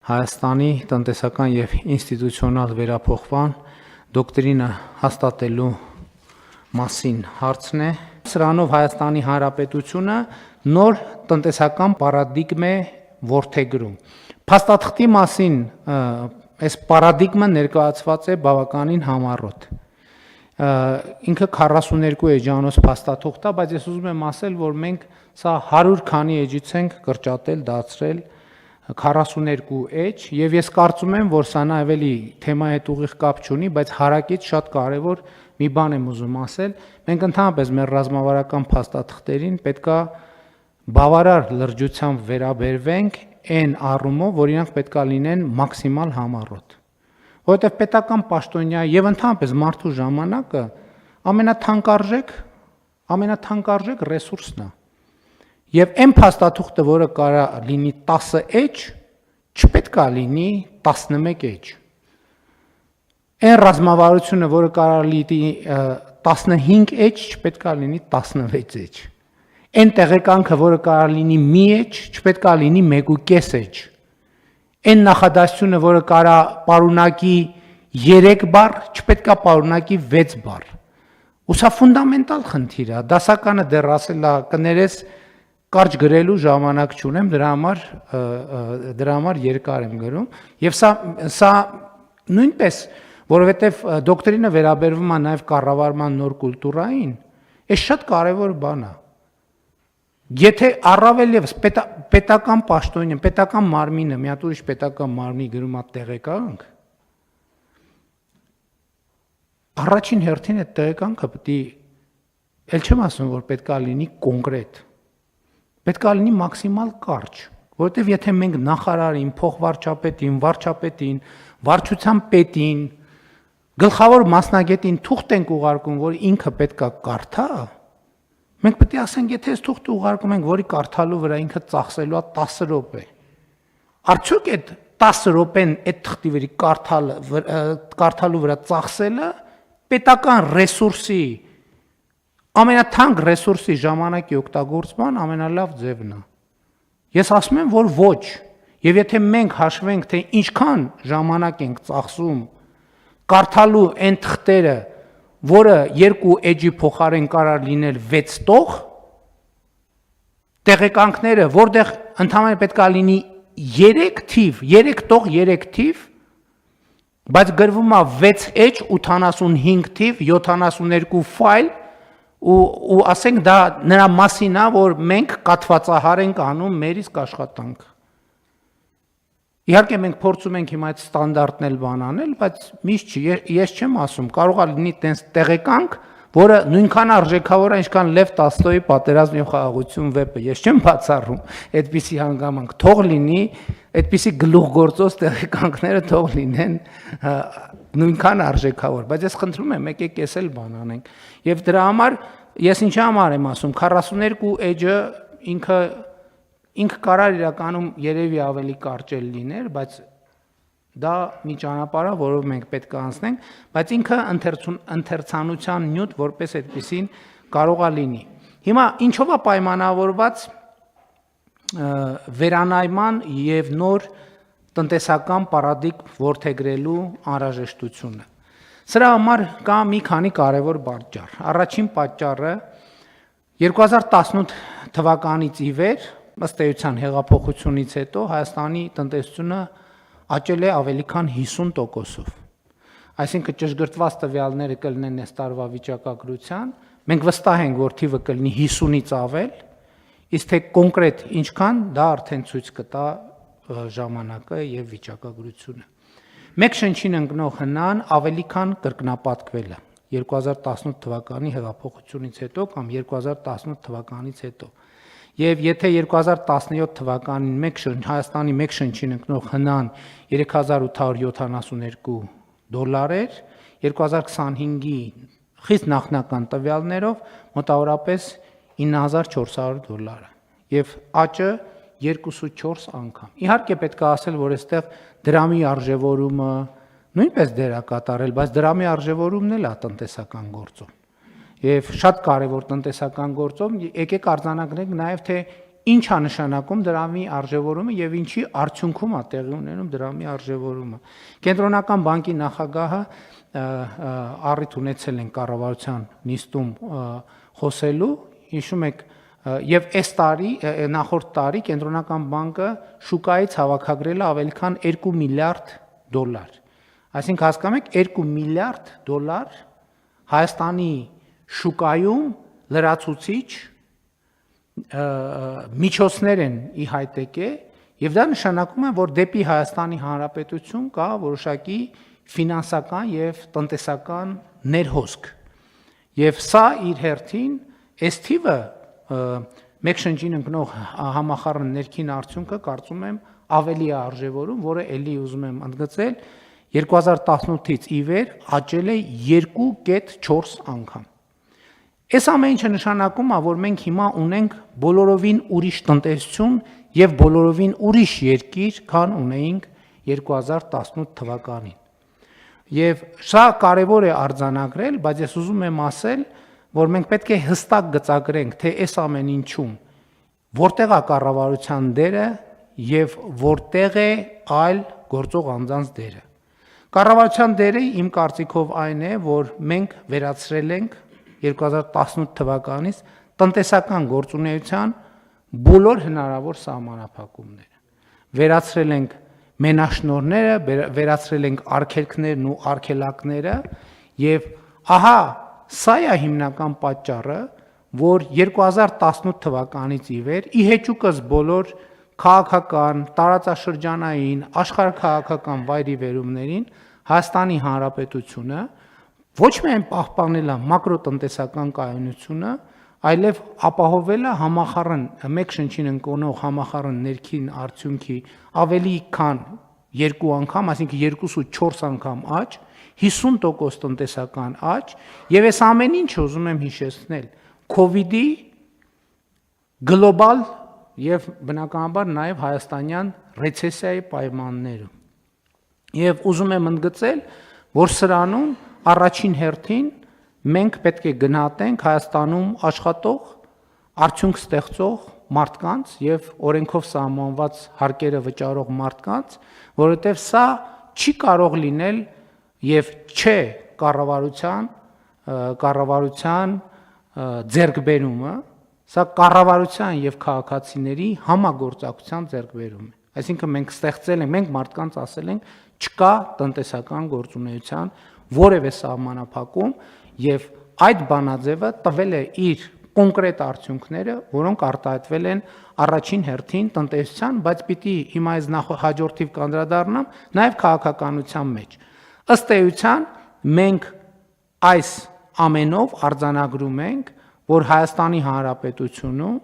Հայաստանի տնտեսական և ինստիտուցիոնալ վերափոխման դոկտրինը հաստատելու մասին հարցն է։ Սրանով Հայաստանի Հանրապետությունը նոր տնտեսական պարադիգմա է որդեգրում։ Փաստաթղթի մասին այս պարադիգման ներկայացված է բավականին համառոտ։ Ինքը 42 էջանոց փաստաթուղթ է, բայց ես ուզում եմ ասել, որ մենք սա 100 քանի էջից ենք կրճատել, դարձրել 42 էջ, եւ ես կարծում եմ, որ սա նաեւ էլի թեմայի հետ ուղիղ կապ չունի, բայց հարակից շատ կարեւոր մի բան եմ ուզում ասել։ Մենք ընդհանրապես մեր ռազմավարական փաստաթղթերին պետքա բավարար լրջությամբ վերաբերվենք այն առումով, որ իրանք պետքա լինեն մաքսիմալ համառոտ։ Որովհետև պետական պաշտոնյա եւ ընդհանրապես մարդու ժամանակը ամենաթանկարժեք ռեսուրսն է։ Եվ այն փաստաթուղթը, որը կարա լինի 10 էջ, չպետք է լինի 11 էջ։ Այն ռազմավարությունը, որը կարա լինի 15 էջ, չպետք է լինի 16 էջ։ Այն տեղեկանքը, որը կարա լինի մի էջ, չպետք է լինի 1.5 էջ։ Այն նախադասությունը, որը կարա պարունակի 3 բառ, չպետք է պարունակի 6 բառ։ Ու սա ֆունդամենտալ խնդիր է, դասականը դեռ ասել է, կներես կարճ գրելու ժամանակ չունեմ, դրա համար երկար եմ գրում, եւ սա նույնպես, որովհետեւ դոկտրինը վերաբերվում է նաեւ կառավարման նոր կուլտուրային, այս շատ կարեւոր բան է։ Եթե առավել եւս պետական պաշտոնյա, պետական մարմինը, մի հատ ուրիշ պետական մարմնի գրում է տեղեկանք, առաջին հերթին այդ տեղեկանքը պետք է, ել չեմ ասում, որ պետք է լինի կոնկրետ, պետք է լինի մաքսիմալ կարճ, որովհետև եթե մենք նախարարին, փոխվարչապետին, վարչապետին, վարչության պետին, գլխավոր մասնագետին թուղթ ենք ուղարկում, որ ինքը պետք է կարդա, մենք պետք է ասենք, եթե այս թուղթը ուղարկում ենք, որի կարդալու վրա ինքը ծախսելու է 10 րոպե, արդյոք այդ 10 րոպեն այդ թղթի վրա կարդալու վրա ծախսելը պետական ռեսուրսի, ամենաթանկ ռեսուրսի ժամանակի օգտագործման ամենալավ ձևն է։ Ես ասում եմ, որ ոչ, եւ եթե մենք հաշվենք, թե ինչքան ժամանակ ենք ծախսում կարդալու այն թղթերը, որը 2 էջի փոխարեն կարող լինել 6 տող, տեղեկանքները, որտեղ ընդհանրապես պետք է լինի 3 թիվ, 3 տող, 3 թիվ, բայց գրվում է 6 էջ, 85 թիվ, 72 ֆայլ, ու ասենք դա նրա մասին է, որ մենք կաթվածահար ենք անում մեր իսկ աշխատանք։ Իհարկե մենք փորձում ենք հիմա այդ ստանդարտն էլ բան անել, բայց միշտ չի, ես չեմ ասում, կարող է լինի տենց տեղեկանք, որը նույնքան արժեքավոր է, ինչքան Լև Տոլստոյի Պատերազմ եւ խաղաղություն վեպը, ես չեմ բացառում այդպիսի հանգամանք, թող լինի, այդպիսի գլուխգործոց տեղեկանքները թող լինեն նույնքան արժեքավոր, բայց ես խնդրում եմ, եկեք էս էլ բան անենք։ Եվ դրա համար ես ինչի համար եմ ասում, 42 էջը ինքը կարար իրականում երևի ավելի կարճ լիներ, բայց դա մի ճանապարհ է, որով մենք պետք է անցնենք, բայց ինքը ընթերցանության նյութ որպես այդպեսին կարող է լինի։ Հիմա ինչով է պայմանավորված վերանայման եւ նոր տնտեսական պարադիգմ որդեգրելու անհրաժեշտությունը։ Սրա համար կա մի քանի կարևոր պատճառ։ Առաջին պատճառը 2018 թվականից ի վեր, ըստ էության հեղափոխությունից հետո Հայաստանի տնտեսությունը աճել է ավելի քան 50%-ով։ Այսինքն ճշգրտված տվյալները կլինեն այս տարվա վիճակագրության, մենք վստահ ենք, որ թիվը կլինի 50-ից ավել, իսկ թե կոնկրետ ինչքան, դա արդեն ցույց կտա ժամանակը եւ վիճակագրությունը։ Մեկ շնչին ընկնող հնան ավելի քան կրկնապատկվել է 2018 թվականի հեղափոխությունից հետո կամ 2018 թվականից հետո։ Եվ եթե 2017 թվականին Հայաստանի մեկ շնչին ընկնող հնան 3872 դոլար էր, 2025-ի խիստ նախնական տվյալներով մոտավորապես 9400 դոլար է։ Եվ աճը 2.4 անգամ։ Իհարկե պետք է ասել, որ այստեղ դրամի արժևորումը նույնպես դեր է կատարել, բայց դրամի արժևորումն էլ է տնտեսական գործում։ Եվ շատ կարևոր տնտեսական գործում եկեք արձանագրենք նաև թե ինչ է նշանակում դրամի արժևորումը եւ ինչի արդյունքում է տեղի ունենում դրամի արժևորումը։ Կենտրոնական բանկի նախագահը առիթ ունեցել են կառավարության նիստում խոսելու, հիշում եք, եւ այս տարի, նախորդ տարի կենտրոնական բանկը շուկայից հավաքագրել է ավելի քան 2 միլիարդ դոլար։ Այսինքն հասկանում եք 2 միլիարդ դոլար Հայաստանի շուկայում լրացուցիչ միջոցներ են ի հայտ եկել եւ դա նշանակում է, որ դեպի Հայաստանի Հանրապետություն կա որոշակի ֆինանսական եւ տնտեսական ներհոսք։ Եվ սա իր հերթին այս թիվը մեկ շնչին ընկնող համախառն ներքին արդյունքը կարծում եմ ավելի է արժևորում, որը ելի ուզում եմ ընդգծել 2018-ից ի վեր աճել է 2.4 անգամ։ Այս ամեն ինչը նշանակում է, որ մենք հիմա ունենք բոլորովին ուրիշ տնտեսություն եւ բոլորովին ուրիշ երկիր, քան ունեինք 2018 թվականին։ Եվ սա կարևոր է արձանագրել, բայց ես ուզում եմ ասել, որ մենք պետք է հստակ գծագրենք, թե այս ամեն ինչում որտեղ է կառավարության դերը եւ որտեղ է այլ գործող անձանց դերը։ Կառավարության դերը իմ կարծիքով այն է, որ մենք վերացրել ենք 2018 թվականից տնտեսական գործունեության բոլոր հնարավոր սահմանափակումները։ Վերացրել ենք մենաշնորհները, վերացրել ենք արգելքներն ու արգելակները եւ ահա սա է հիմնական պատճառը, որ 2018 թվականից ի վեր ի հեճուկս բոլոր քաղաքական, տարածաշրջանային, աշխարհաքաղաքական վայրիվերումներին Հայաստանի Հանրապետությունը ոչ միայն պահպանել է մակրոտնտեսական կայունությունը, այլև ապահովել է համախառն մեկ շնչին ընկնող համախառն ներքին արդյունքի ավելի քան 2 անգամ, այսինքն 2.4 անգամ աճ, 50% տնտեսական աճ, եւ այս ամեն ինչը ուզում եմ հիշեցնել COVID-ի գլոբալ եւ բնականաբար նաեւ հայաստանյան ռեցեսիայի պայմաններում։ Եվ ուզում եմ ընդգծել, որ սրանում առաջին հերթին մենք պետք է գնահատենք Հայաստանում աշխատող, արդյունք ստեղծող մարդկանց եւ օրենքով սահմանված հարկերը վճարող մարդկանց, որովհետեւ սա չի կարող լինել եւ չէ կառավարության ձեռքբերումը, սա կառավարության եւ քաղաքացիների համագործակցության ձեռքբերում է։ Այսինքն մենք ստեղծել ենք, մենք մարդկանց ասել ենք, չկա տնտեսական գործունեության որևէ սահմանափակում եւ այդ բանաձևը տվել է իր կոնկրետ արդյունքները, որոնք արտահայտվել են առաջին հերթին տնտեսության, բայց պիտի հիմա այս հաջորդիվ կանդրադառնամ նաեւ քաղաքականության մեջ։ Ըստ էության մենք այս ամենով արձանագրում ենք, որ Հայաստանի Հանրապետությունում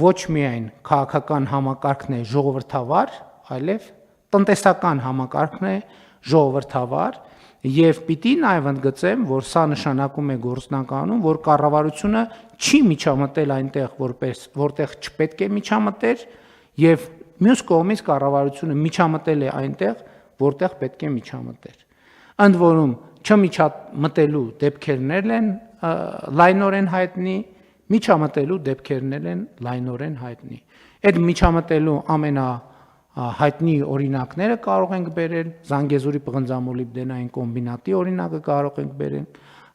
ոչ միայն քաղաքական համակարգն է ժողովրդավար, այլև տնտեսական համակարգն է ժողովրդավար եւ պիտի նաեւ ընդգծեմ, որ սա նշանակում է գործնականում, որ կառավարությունը չի միջամտել այնտեղ, որտեղ չպետք է միջամտեր եւ մյուս կողմից կառավարությունը միջամտել է այնտեղ, որտեղ պետք է միջամտեր։ Ընդ որում չմիջամտելու դեպքերներ են լայնորեն հայտնի, միջամտելու դեպքերներ են լայնորեն հայտնի։ Այդ միջամտելու ամենահայտնի օրինակները կարող ենք բերել, Զանգեզուրի պղնձամոլիբդենային կոմբինատի օրինակը կարող ենք բերել,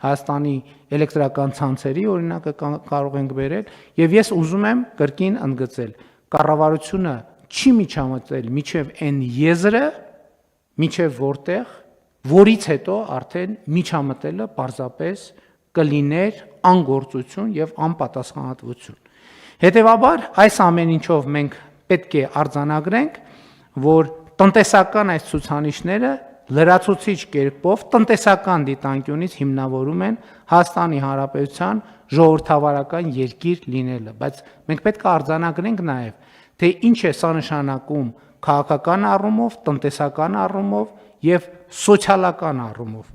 Հայաստանի էլեկտրական ցանցերի օրինակը կարող ենք բերել, եւ ես ուզում եմ կրկին ընդգծել, կառավարությունը չի միջամտել միջև այն եզրը, միջև որտեղ, որից հետո արդեն միջամտելը պարզապես կլիներ անգործություն եւ անպատասխանատվություն։ Հետևաբար այս ամեն ինչով մենք պետք է արձանագրենք, որ տնտեսական այս ցուցանիշները լրացուցիչ կերպով տնտեսական դիտանկյունից հիմնավորում են Հայաստանի Հանրապետության ժողովրդավարական երկիր լինելը, բայց մենք պետք է արձանագրենք նաև, թե ինչ է սա նշանակում քաղաքական առումով, տնտեսական առումով եւ սոցիալական առումով։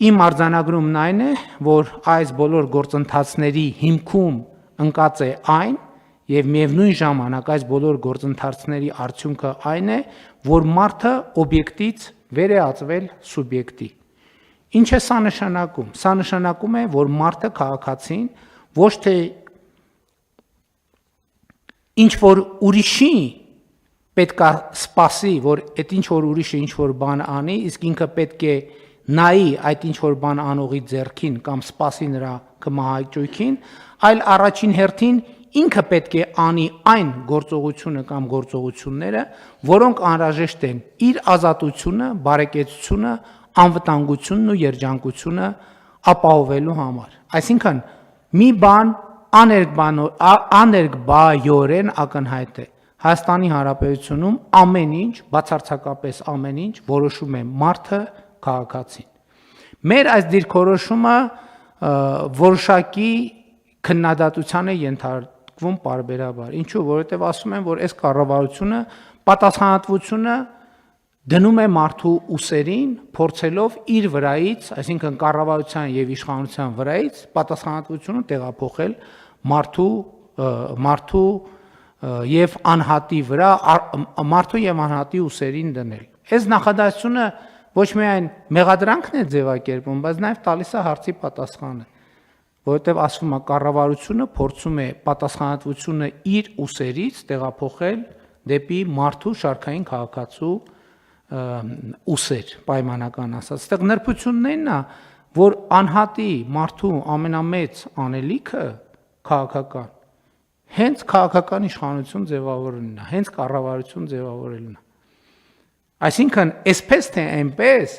Իմ արձանագրումն այն է, որ այս բոլոր գործընթացների հիմքում ընկած է այն, եւ միևնույն ժամանակ այս բոլոր գործընթացների արդյունքը այն է, որ մարդը օբյեկտից վեր է ածվել սուբյեկտի։ Ինչ է սա նշանակում։ Սա նշանակում է, որ մարդը քաղաքացին ոչ թե ինչ որ ուրիշի պետք է սպասի, որ այդ ինչ որ ուրիշը ինչ որ բան անի, իսկ ինքը պետք է նայի այդ ինչ որ բան անողի ձեռքին կամ սպասի նրա կմահաճույքին, այլ առաջին հերթին ինքը պետք է անի այն գործողությունը կամ գործողությունները, որոնք անհրաժեշտ են իր ազատությունը, բարեկեցությունը, անվտանգությունն ու երջանկությունը ապահովելու համար։ Այսինքն մի բան աներկբայորեն ակնհայտ է։ Հայաստանի Հանրապետությունում ամեն ինչ, բացարձակապես ամեն ինչ որոշում է մարդը, քաղաքացին։ Մեր այս դիրքորոշումը որոշակի քննադատության է ենթարկվում պարբերաբար։ Ինչու՞, որովհետև ասում են, որ այս կառավարությունը պատասխանատվությունը դնում է մարդու ուսերին, փորձելով իր վրայից, այսինքն կառավարության եւ իշխանության վրայից պատասխանատվությունը տեղափոխել մարդու եւ անհատի վրա, մարդու եւ անհատի ուսերին դնել։ Այս նախադասությունը ոչ միայն մեղադրանքն է ձևակերպում, բայց նաեւ տալիս է հարցի պատասխանը, որովհետեւ ասվում է կառավարությունը փորձում է պատասխանատվությունը իր ուսերից տեղափոխել դեպի մարդու շարքային քաղաքացու ուսեր, պայմանական ասած։ Այստեղ նրբությունն է, որ անհատի մարդու ամենամեծ անելիքը քաղաքական, հենց քաղաքական իշխանություն ձևավորելն է, հենց կառավարություն ձևավորելն է։ Այսինքն, այսպես թե այնպես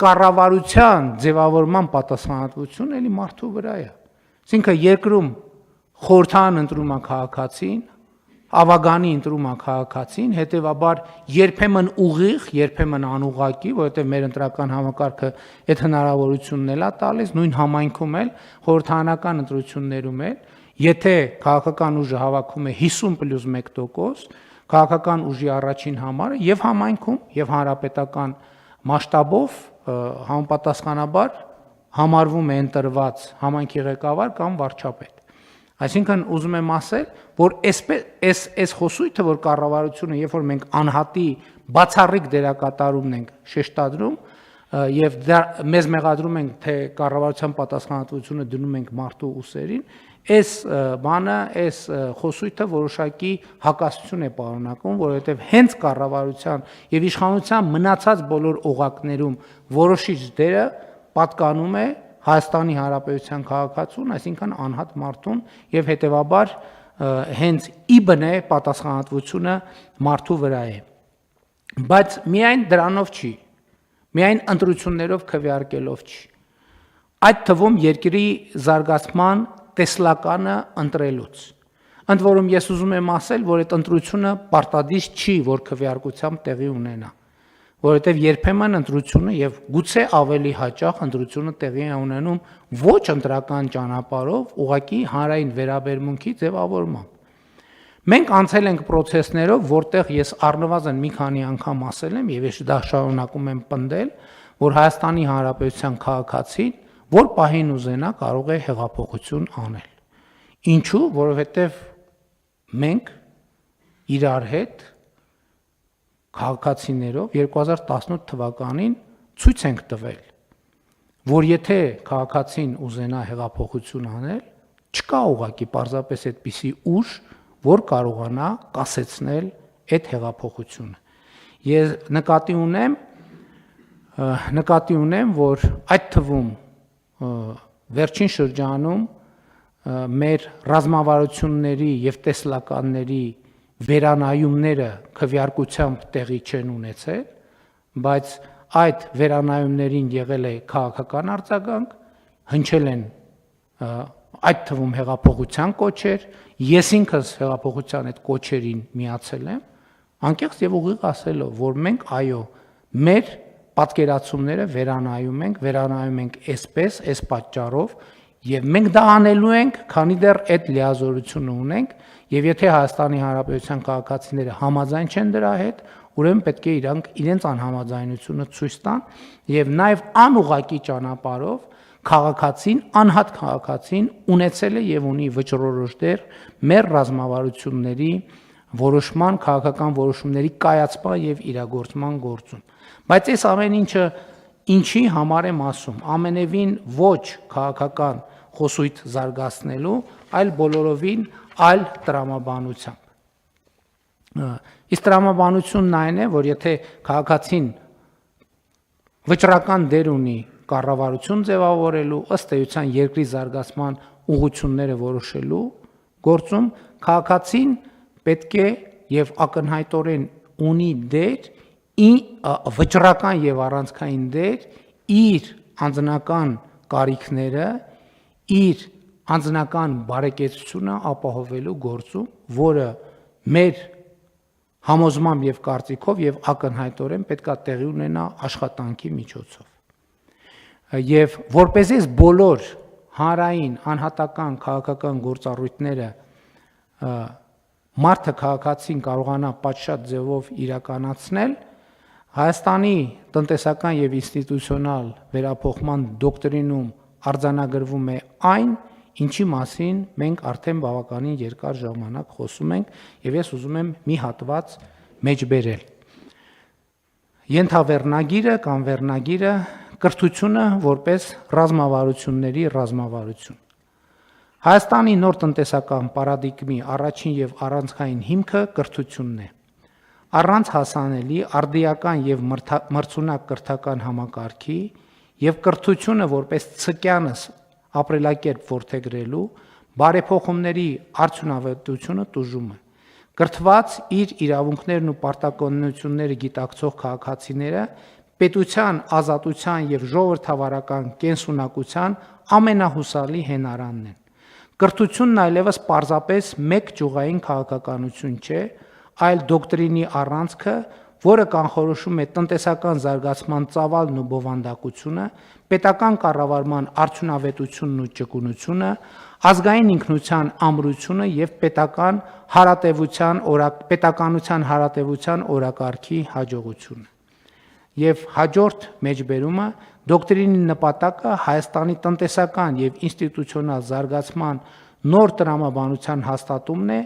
կառավարության ձևավորման պատասխանատվությունը էլի մարդու վրա է։ Այսինքն երկրում խորհրդան ընտրում է քաղաքացին, ավագանի ընտրում է քաղաքացին, հետևաբար երբեմն ուղիղ, երբեմն անուղղակի, որովհետև մեր ընտրական համակարգը այդ հնարավորությունն էլ է տալիս, նույն համայնքում էլ, խորհրդարանական ընտրություններում էլ, եթե քաղաքական ուժը հավաքում է 50+1%, քաղաքական ուժի առաջին համարը եւ համայնքում եւ հանրապետական մասշտաբով համապատասխանաբար համարվում է ընտրված համայնքի ղեկավար կամ վարչապետ։ Այսինքն ուզում եմ ասել, որ այս խոսույթը, որ կառավարությունը, երբ որ մենք անհատի բացառիկ դերակատարումն ենք շեշտադրում եւ մեզ մեղադրում ենք, թե կառավարության պատասխանատվությունը դնում ենք մարդու ուսերին, այս բանը, այս խոսույթը որոշակի հակասություն է պարունակում, որովհետև հենց կառավարության եւ իշխանության մնացած բոլոր օղակներում որոշիչ դերը պատկանում է Հայաստանի Հանրապետության քաղաքացուն, այսինքն անհատ մարդուն, եւ հետեւաբար հենց իբնե պատասխանատվությունը մարդու վրա է։ Բայց միայն դրանով չի, միայն ընտրություններով քվեարկելով չի։ Այդ թվում երկրի զարգացման տեսլականը ընտրելուց։ Ընդ որում ես ուզում եմ ասել, որ այդ ընտրությունը պարտադիր չի, որ քվեարկությամբ տեղի ունենա, որովհետև երբեմն ընտրությունը եւ գուցե ավելի հաճախ ընտրությունը տեղի է ունենում ոչ ընտրական ճանապարհով, ուղղակի հանրային վերաբերմունքի ձևավորմամբ։ Մենք անցել ենք process-ներով, որտեղ ես առնվազն մի քանի անգամ ասել եմ եւ ես դա շարունակում եմ պնդել, որ Հայաստանի Հանրապետության քաղաքացին, որ պահին ուզենա, կարող է հեղափոխություն անել։ Ինչու՞, որովհետև մենք իրար հետ քաղաքացիներով 2018 թվականին ցույց ենք տվել, որ եթե քաղաքացին ուզենա հեղափոխություն անել, չկա ուղղակի պարզապես այդպիսի ուժ, որ կարողանա կասեցնել այդ հեղափոխությունը։ Ես նկատի ունեմ, որ այդ թվում վերջին շրջանում մեր ռազմավարությունների եւ տեսլականների վերանայումները քվեարկությամբ տեղի չեն ունեցել, բայց այդ վերանայումներին եղել է քաղաքական արձագանք, հնչել են այդ թվում հեղափոխության կոչեր, ես ինքս հեղափոխության այդ կոչերին միացել եմ, անկեղծ եւ ուղիղ ասելով, որ մենք այո, մեր պատկերացումները վերանայում ենք այսպես, այս պատճառով, եւ մենք դա անելու ենք, քանի դեռ այդ լիազորությունը ունենք, եւ եթե Հայաստանի Հանրապետության քաղաքացիները համաձայն չեն դրա հետ, ուրեմն պետք է իրենց անհամաձայնությունը ցույց տան եւ նաեւ անուղղակի ճանապարհով քաղաքացին, անհատ քաղաքացին ունեցել է եւ ունի վճռորոշ դեր մեր ռազմավարությունների որոշման, քաղաքական որոշումների կայացման եւ իրագործման գործում։ Բայց այս ամեն ինչը ինչի համար եմ ասում, ամենևին ոչ քաղաքական խոսույթ զարգացնելու, այլ բոլորովին այլ տրամաբանությամբ։ Իսկ տրամաբանությունն այն է, որ եթե քաղաքացին վճռական դեր ունի կառավարություն ձևավորելու, ըստ էության երկրի զարգացման ուղղությունները որոշելու գործում, քաղաքացին պետք է եւ ակնհայտորեն ունի դեր, վճռական եւ առանցքային դեր իր անձնական կարիքները, իր անձնական բարեկեցությունը ապահովելու գործում, որը մեր համոզմամբ եւ կարծիքով եւ ակնհայտորեն պետքա տեղի ունենա աշխատանքի միջոցով։ Եվ որպես այս բոլոր հանրային, անհատական, քաղաքական գործառույթները մարդը քաղաքացին կարողանա պատշաճ ձևով իրականացնել, Հայաստանի տնտեսական եւ ինստիտուցիոնալ վերափոխման դոկտրինում արձանագրվում է այն, ինչի մասին մենք արդեն բավականին երկար ժամանակ խոսում ենք, եւ ես ուզում եմ մի հատված մեջբերել։ Ենթավեռնագիրը կամ վերնագիրը կրթությունը որպես ռազմավարությունների ռազմավարություն։ Հայաստանի նոր տնտեսական պարադիգմի առաջին եւ առանցքային հիմքը կրթությունն է։ Առանց հասանելի արդիական եւ մրցունակ կրթական համակարգի եւ կրթությունը որպես ցկյանս ապրելակերպ որդեգրելու բարեփոխումների արդյունավետությունը տուժում է։ Կրթված իր իրավունքներն ու պարտականությունները գիտակցող քաղաքացիները պետության ազատության եւ ժողովրդավարական կենսունակության ամենահուսալի հենարանն են։ Կրթությունն այլևս պարզապես մեկ ճյուղային քաղաքականություն չէ, այլ դոկտրինի առանցքը, որը կանխորոշում է տնտեսական զարգացման ծավալն ու բովանդակությունը, պետական կառավարման արդյունավետությունն ու ճկունությունը, ազգային ինքնության ամրությունը եւ պետականության հարատեվության օրակարգի հաջողությունը։ Եվ հաջորդ մեջբերումը դոկտրինի նպատակը Հայաստանի տնտեսական եւ ինստիտուցիոնալ զարգացման նոր տրամաբանության հաստատումն է,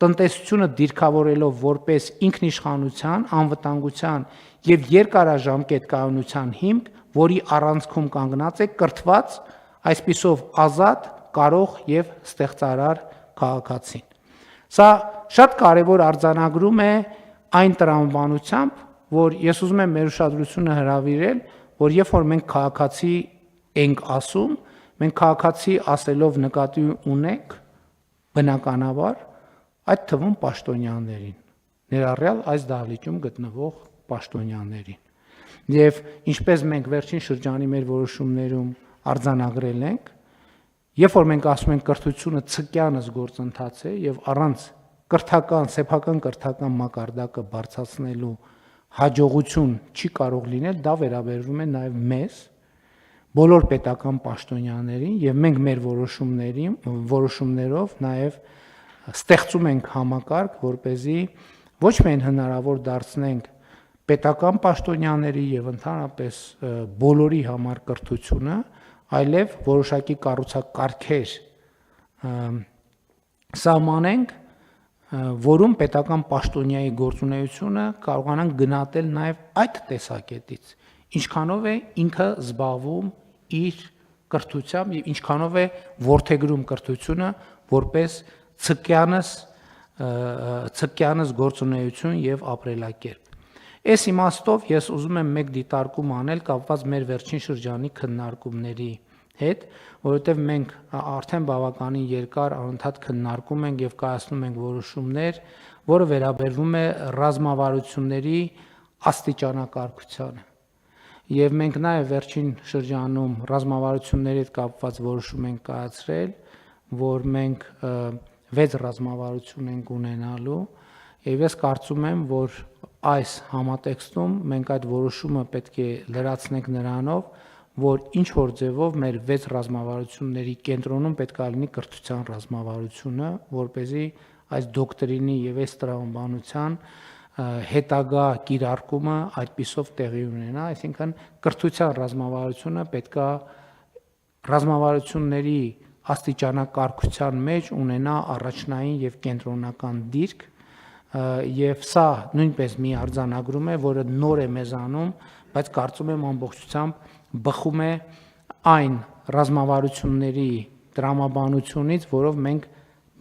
տնտեսությունը դիրքավորելով որպես ինքնիշխանության, անվտանգության եւ երկարաժամկետ կայունության հիմք, որի առանցքում կանգնած է կրթված, այսպիսով ազատ, կարող եւ ստեղծարար քաղաքացին։ Սա շատ կարևոր արձանագրում է այն տրամաբանությամբ, որ ես ուզում եմ մեր ուշադրությունը հրավիրել, որ երբ որ մենք քաղաքացի ենք ասում, մենք քաղաքացի ասելով նկատի ունենք բնականաբար այդ թվում պաշտոնյաներին, ներառյալ այս դահլիճում գտնվող պաշտոնյաներին։ Եվ ինչպես մենք վերջին շրջանի մեր որոշումներում արձանագրել ենք, երբ որ մենք ասում ենք կրթությունը ցկյանս գործընթաց է եւ առանց սեփական կրթական մակարդակը բարձրացնելու հաջողություն չի կարող լինել, դա վերաբերվում է նաեւ մեզ, բոլոր պետական պաշտոնյաներին, եւ մենք մեր որոշումներով նաեւ ստեղծում ենք համակարգ, որպեսզի ոչ միայն հնարավոր դարձնենք պետական պաշտոնյաների եւ ընդհանրապես բոլորի համար կրթությունը, այլև որոշակի կառուցակարգեր սահմանենք, որում պետական պաշտոնյայի գործունեությունը կարողանանք գնահատել նաեւ այդ տեսակետից, ինչքանով է ինքը զբաղվում իր կրթությամբ եւ ինչքանով է որդեգրում կրթությունը որպես ցկյանս գործունեություն եւ ապրելակերպ։ Այս իմաստով ես ուզում եմ մեկ դիտարկում անել կապված մեր վերջին շրջանի քննարկումների հետ, որովհետեւ մենք արդեն բավականին երկար անընդհատ քննարկում ենք եւ կայացնում ենք որոշումներ, որը վերաբերվում է ռազմավարությունների աստիճանակարգությանը։ Եվ մենք նաեւ վերջին շրջանում ռազմավարությունների հետ կապված որոշում ենք կայացրել, որ մենք 6 ռազմավարություն ենք ունենալու, եւ ես կարծում եմ, որ այս համատեքստում մենք այդ որոշումը պետք է լրացնենք նրանով, որ ինչ որ ձևով մեր 6 ռազմավարությունների կենտրոնում պետք է լինի կրթության ռազմավարությունը, որպեսզի այս դոկտրինի եւ այս տրամաբանության հետագա կիրարկումը այդպիսով տեղի ունենա, այսինքն կրթության ռազմավարությունը պետք է ռազմավարությունների աստիճանակարգության մեջ ունենա առաջնային եւ կենտրոնական դիրք, եւ սա նույնպես մի արձանագրում է, որը նոր է մեզանում, բայց կարծում եմ ամբողջությամբ բխում է այն ռազմավարությունների տրամաբանությունից, որով մենք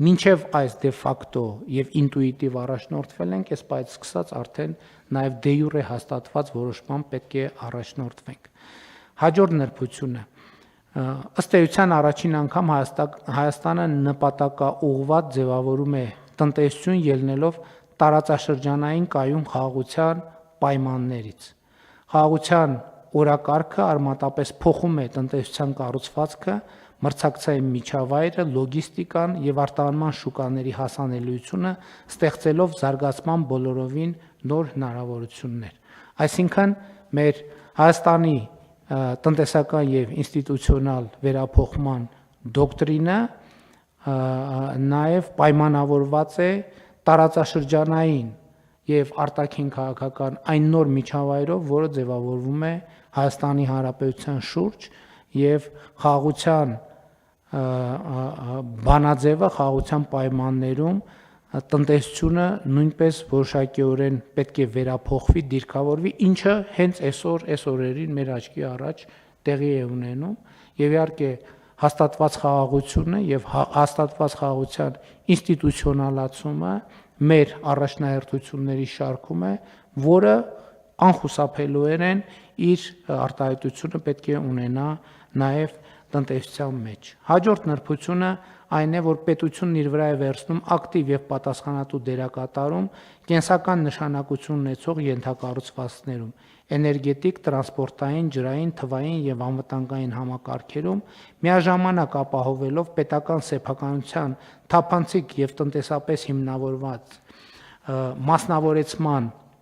մինչև այս դե ֆակտո եւ ինտուիտիվ առաջնորդվել ենք, այս բայց սկսած արդեն նաեւ դե յուրե հաստատված որոշման պետք է առաջնորդվենք։ Հաջորդ նրբությունը ըստ էության առաջին անգամ Հայաստանը նպատակաուղղված ձևավորում է տնտեսություն ելնելով տարածաշրջանային կայուն խաղաղության պայմաններից։ Խաղաղության օրակարգը արմատապես փոխում է տնտեսության կառուցվածքը, մրցակցային միջավայրը, լոգիստիկան եւ արտահանման շուկաների հասանելիությունը, ստեղծելով զարգացման բոլորովին նոր հնարավորություններ։ Այսինքն մեր Հայաստանի տնտեսական եւ ինստիտուցիոնալ վերափոխման դոկտրինը նաեւ պայմանավորված է տարածաշրջանային եւ արտաքին քաղաքական այն նոր միջավայրով, որը ձևավորվում է Հայաստանի Հանրապետության շուրջ եւ խաղաղության բանաձևը, խաղաղության պայմաններում տնտեսությունը նույնպես որոշակիորեն պետք է վերափոխվի, դիրքավորվի, ինչը հենց այս օրերին մեր աչքի առաջ տեղի է ունենում եւ իհարկե հաստատված խաղաղությունը եւ հաստատված խաղաղության ինստիտուցիոնալացումը մեր առաջնահերթությունների շարքում է, որը անխուսափելիորեն իր արտահայտությունը պետք է ունենա նաեւ տնտեսության մեջ։ Հաջորդ նրբությունը այն է, որ պետությունն իր վրա է վերցնում ակտիվ եւ պատասխանատու դերակատարում կենսական նշանակություն ունեցող ենթակառուցվածքներում, էներգետիկ, տրանսպորտային, ջրային, թվային եւ անվտանգային համակարգերում, միաժամանակ ապահովելով պետական սեփականության թափանցիկ եւ տնտեսապես հիմնավորված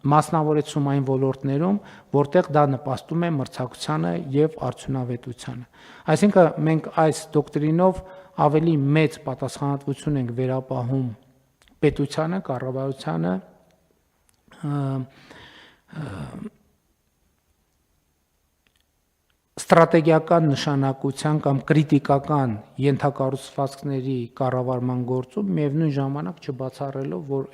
մասնավորեցում այն ոլորտներում, որտեղ դա նպաստում է մրցակցությանը եւ արդյունավետությանը։ Այսինքն մենք այս դոկտրինով ավելի մեծ պատասխանատվություն ենք վերապահում պետությանը, կառավարությանը ստրատեգիական նշանակության կամ կրիտիկական ենթակառուցվածքների կառավարման գործում միևնույն ժամանակ չբացառելով, որ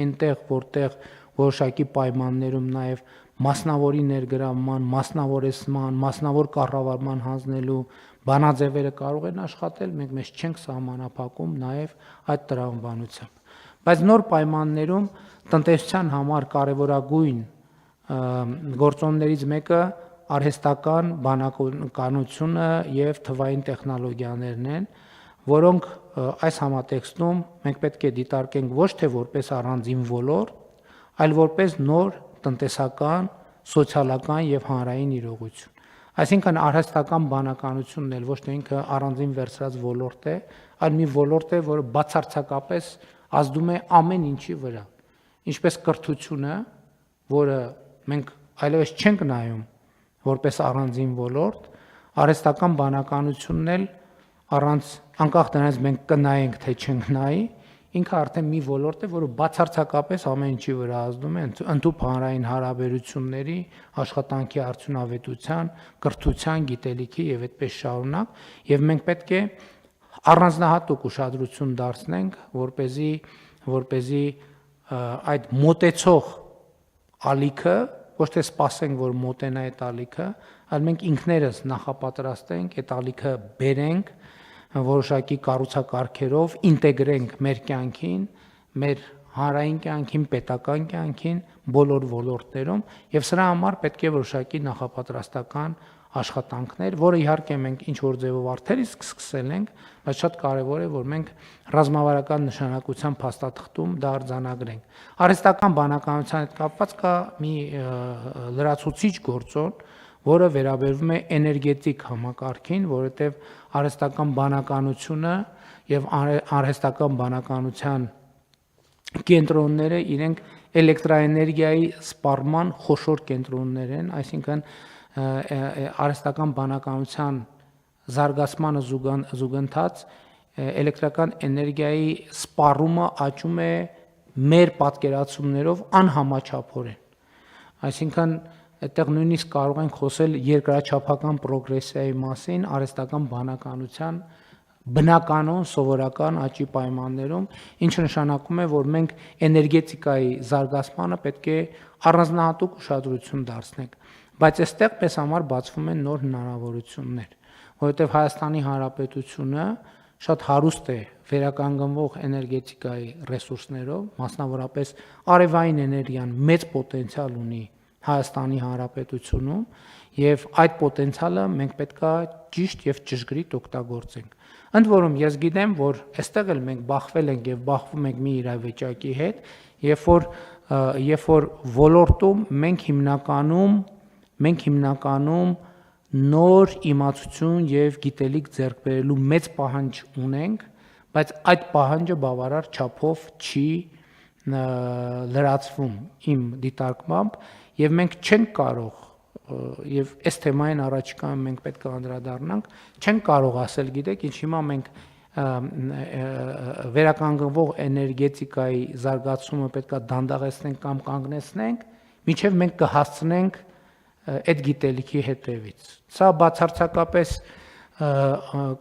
այնտեղ, որտեղ որոշակի պայմաններում նաև մասնավորի ներգրավման, մասնավորեցման, մասնավոր կառավարման հանձնելու բանաձևերը կարող են աշխատել, մենք մեզ չենք սահմանափակում նաև այդ տրամաբանությամբ։ Բայց նոր պայմաններում տնտեսության համար կարևորագույն գործոններից մեկը արհեստական բանականությունը եւ թվային տեխնոլոգիաներն են, որոնք այս համատեքստում մենք պետք է դիտարկենք ոչ թե որպես առանձին ոլորտ, այլ որպես նոր տնտեսական, սոցիալական եւ հանրային իրողություն։ Այսինքն արհեստական բանականությունն էլ ոչ թե ինքը առանձին վերցրած ոլորտ է, այլ մի ոլորտ է, որը բացարձակապես ազդում է ամեն ինչի վրա։ Ինչպես կրթությունը, որը մենք այլևս չենք նայում որպես առանձին ոլորտ, արհեստական բանականությունն էլ առանց անկախ դրանից մենք կնայենք թե չենք նայի, ինքը արդեն մի ոլորտ է, որը բացարձակապես ամեն ինչի վրա ազդում է, ընդհանուր հանրային հարաբերությունների, աշխատանքի արդյունավետության, կրթության, գիտելիքի եւ այդպես շարունակ, եւ մենք պետք է առանձնահատուկ ուշադրություն դարձնենք, որպեսզի այդ մոտեցող ալիքը ոչ թե սպասենք, որ մոտենա այդ ալիքը, այլ մենք ինքներս նախապատրաստենք, այդ ալիքը բերենք որոշակի կառուցակարգերով, ինտեգրենք մեր կյանքին, մեր հանրային կյանքին, պետական կյանքին, բոլոր ոլորտներում, եւ սրա համար պետք է որոշակի նախապատրաստական աշխատանքներ, որը իհարկե մենք ինչ որ ձևով արդեն իսկ սկսել ենք, բայց շատ կարևոր է, որ մենք ռազմավարական նշանակության փաստաթղթում դա արձանագրենք։ Արհեստական բանականության հետ կապված կա մի լրացուցիչ գործոն, որը վերաբերվում է էներգետիկ համակարգին, որովհետև արհեստական բանականությունը եւ արհեստական բանականության կենտրոնները իրենք էլեկտրաէներգիայի սպառման խոշոր կենտրոններ են, այսինքն արհեստական բանականության զարգացմանը զուգընթաց էլեկտրական էներգիայի սպառումը աճում է մեր պատկերացումներով անհամաչափորեն։ Այսինքն այդտեղ նույնիսկ կարող ենք խոսել երկրաչափական պրոգրեսիայի մասին արհեստական բանականության բնականon սովորական աճի պայմաններում, ինչը նշանակում է, որ մենք էներգետիկայի զարգացմանը պետք է առանձնահատուկ ուշադրություն դարձնենք, բայց այստեղ մեզ համար բացվում են նոր հնարավորություններ, որովհետև Հայաստանի Հանրապետությունը շատ հարուստ է վերականգնվող էներգետիկայի ռեսուրսներով, մասնավորապես արևային էներգիան մեծ պոտենցիալ ունի Հայաստանի Հանրապետությունում եւ այդ պոտենցիալը մենք պետքա ճիշտ եւ ճշգրիտ օգտագործենք։ Ընդ որում ես գիտեմ, որ այստեղ էլ մենք բախվել ենք եւ բախվում ենք մի իրավիճակի հետ, երբ որ ոլորտում մենք հիմնականում նոր իմացություն եւ գիտելիք ձեռք բերելու մեծ պահանջ ունենք, բայց այդ պահանջը բավարար չափով չի լրացվում իմ դիտարկմամբ եւ մենք չենք կարող եւ այս թեմային առաջիկայում մենք պետք է անդրադառնանք, չենք կարող ասել, գիտեք, ինչ հիմա մենք վերականգնվող էներգետիկայի զարգացումը պետք է դանդաղեցնենք կամ կանգնեցնենք, մինչեւ մենք կհասցնենք այդ գիտելիքի հետևից։ Սա բացարձակապես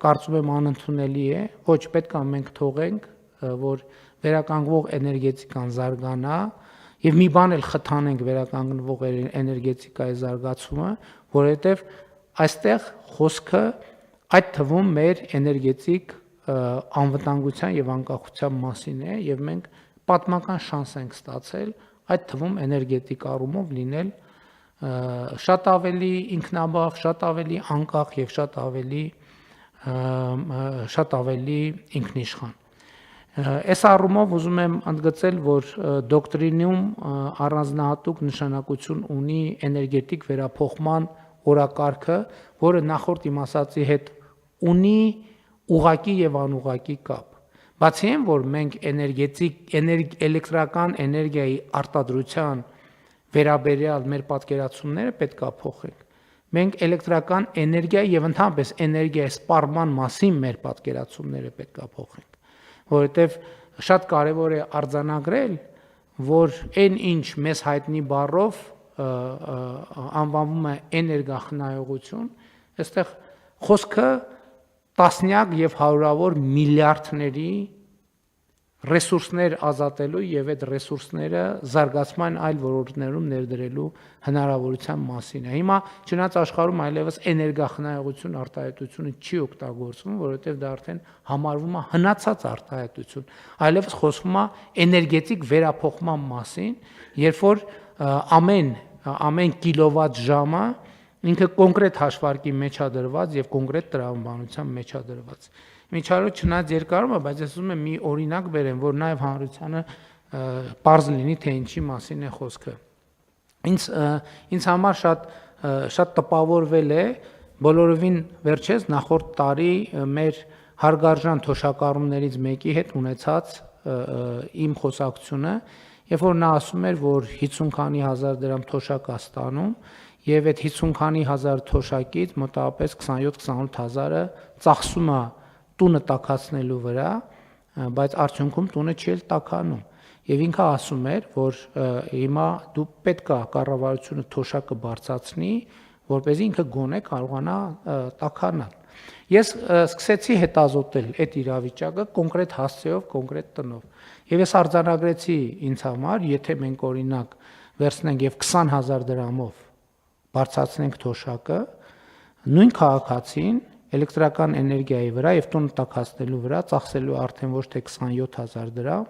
կարծում եմ անընդունելի է, ոչ պետք է մենք թողենք, որ վերականգնվող էներգետիկան զարգանա եւ մի բան էլ խթանենք վերականգնվող էներգետիկայի զարգացումը, որովհետեւ այստեղ խոսքը այդ թվում մեր էներգետիկ անվտանգության եւ անկախության մասին է եւ մենք պատմական շանս ենք ստացել այդ թվում էներգետիկ առումով լինել շատ ավելի ինքնաբավ, շատ ավելի անկախ եւ շատ ավելի ինքնիշխան։ Այս առումով ուզում եմ ընդգծել, որ դոկտրինում առանձնահատուկ նշանակություն ունի էներգետիկ վերափոխման օրակարգը, որը նախորդ իմ ասացի հետ ունի ուղղակի եւ անուղղակի կապ։ Բացի այն, որ մենք էլեկտրական էներգիայի արտադրության վերաբերյալ մեր պատկերացումները պետք է փոխենք։ Մենք էլեկտրական էներգիայի եւ ընդհանրապես էներգիայի սպառման մասին մեր պատկերացումները պետք է փոխենք, որովհետեւ շատ կարեւոր է արձանագրել, որ այն ինչ մեզ հայտնի բառով անվանվում է էներգախնայողություն, այստեղ խոսքը տասնյակ եւ հարյուրավոր միլիարդների ռեսուրսներ ազատելու եւ այդ ռեսուրսները զարգացման այլ ոլորտներում ներդրելու հնարավորության մասին է։ Հիմա չնայած աշխարհում այլևս էներգախնայողություն արտահայտությունը չի օգտագործվում, որովհետեւ դա արդեն համարվում է հնացած արտահայտություն։ Այլևս խոսվում է էներգետիկ վերափոխման մասին, երբ որ ամեն կիլովատ ժամը ինքը կոնկրետ հաշվարկի մեջ է դրված եւ կոնկրետ տրամաբանության մեջ է դրված։ Միջարոտ չնայած երկարում է, բայց ես ուզում եմ մի օրինակ բերեմ, որ նաև հանրությանը պարզ լինի, թե ինչի մասին է խոսքը։ Ինձ համար շատ տպավորվել է բոլորովին վերջերս նախորդ տարի մեր հարգարժան թոշակառուներից մեկի հետ ունեցած իմ խոսակցությունը, երբ որ նա ասում էր, որ 50 քանի հազար դրամ թոշակ է ստանում եւ այդ 50 քանի հազար թոշակից մոտավորապես 27-28 հազարը ծախսում է տունը տաքացնելու վրա, բայց արդյունքում տունը չի էլ տաքանում։ Եվ ինքը ասում էր, որ հիմա դու պետք է կառավարությունը թոշակը բարձրացնի, որպեսզի ինքը գոնե կարողանա տաքանալ։ Ես սկսեցի հետազոտել այդ իրավիճակը կոնկրետ հասցեով, կոնկրետ տնով։ Եվ ես արձանագրեցի ինձ համար, եթե մենք օրինակ վերցնենք եւ 20000 դրամով բարձրացնենք թոշակը, նույն քաղաքացին էլեկտրական էներգիայի վրա եւ տուն տաքացնելու վրա ծախսելու արդեն ոչ թե 27000 դրամ,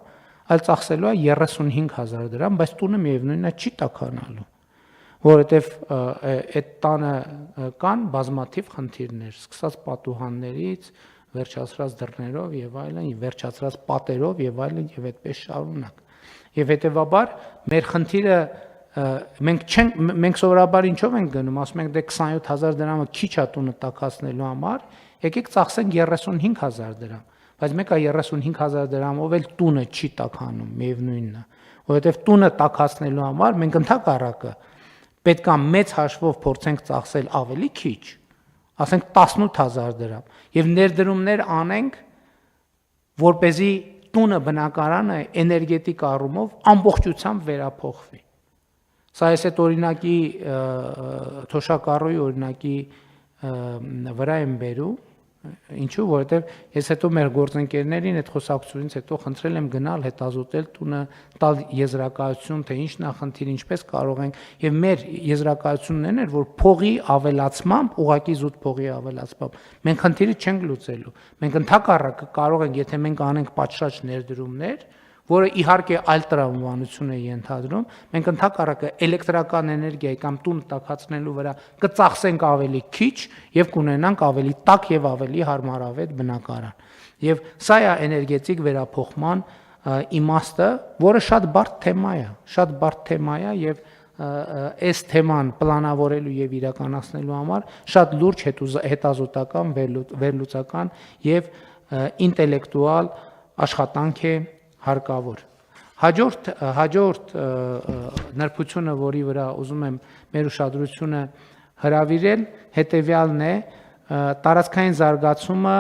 այլ ծախսելու է 35000 դրամ, բայց տունը միևնույնն է չի տաքանալու, որովհետեւ այդ տանը կան բազմաթիվ խնդիրներ, սկսած պատուհաններից, վերջացրած դռներով եւ այլն, վերջացրած պատերով եւ այլն եւ այդպես շարունակ։ Եվ հետեւաբար մեր խնդիրը մենք սովորաբար ինչով ենք գնում, ասում ենք դե 27000 դրամը քիչ է տունը տաքացնելու համար, եկեք ծախսենք 35000 դրամ, բայց մեկը 35000 դրամով էլ տունը չի տաքանում, միևնույնն է, որովհետև տունը տաքացնելու համար մենք ընդհակառակը պետք է մեծ հաշվով փորձենք ծախսել ավելի քիչ, ասենք 18000 դրամ, եւ ներդրումներ անենք, որպեսզի տունը բնակարանը էներգետիկ առումով ամբողջությամբ վերափոխվի։ Սա ես այդ օրինակի թոշակառուի օրինակի վրա եմ բերում, Ինչու, որովհետև ես հետո մեր գործընկերներին այդ խոսակցությունից հետո խնդրել եմ գնալ հետազոտել տունը, տալ եզրակացություն, թե ինչն է խնդիրը, ինչպես կարող ենք, եւ մեր եզրակացությունն էր, որ փողի ավելացմամբ, ուղղակի զուտ փողի ավելացմամբ մենք խնդիրը չենք լուծելու։ Մենք ընդհակառակը կարող ենք, եթե մենք անենք պատշաճ ներդրումներ, որը իհարկե այլ տրամաբանություն է ենթադրում, մենք ընդհակառակը էլեկտրական էներգիայի կամ տուն տաքացնելու վրա կծախսենք ավելի քիչ եւ կունենանք ավելի տաք եւ ավելի հարմարավետ բնակարան։ Եվ սա է էներգետիկ վերափոխման իմաստը, որը շատ բարդ թեմա է եւ այս թեման պլանավորելու եւ իրականացնելու համար շատ լուրջ հետազոտական, վերլուծական եւ ինտելեկտուալ աշխատանք է հարկավոր։ Հաջորդ նրբությունը, որի վրա ուզում եմ մեր ուշադրությունը հրավիրել, հետևյալն է, տարածքային զարգացումը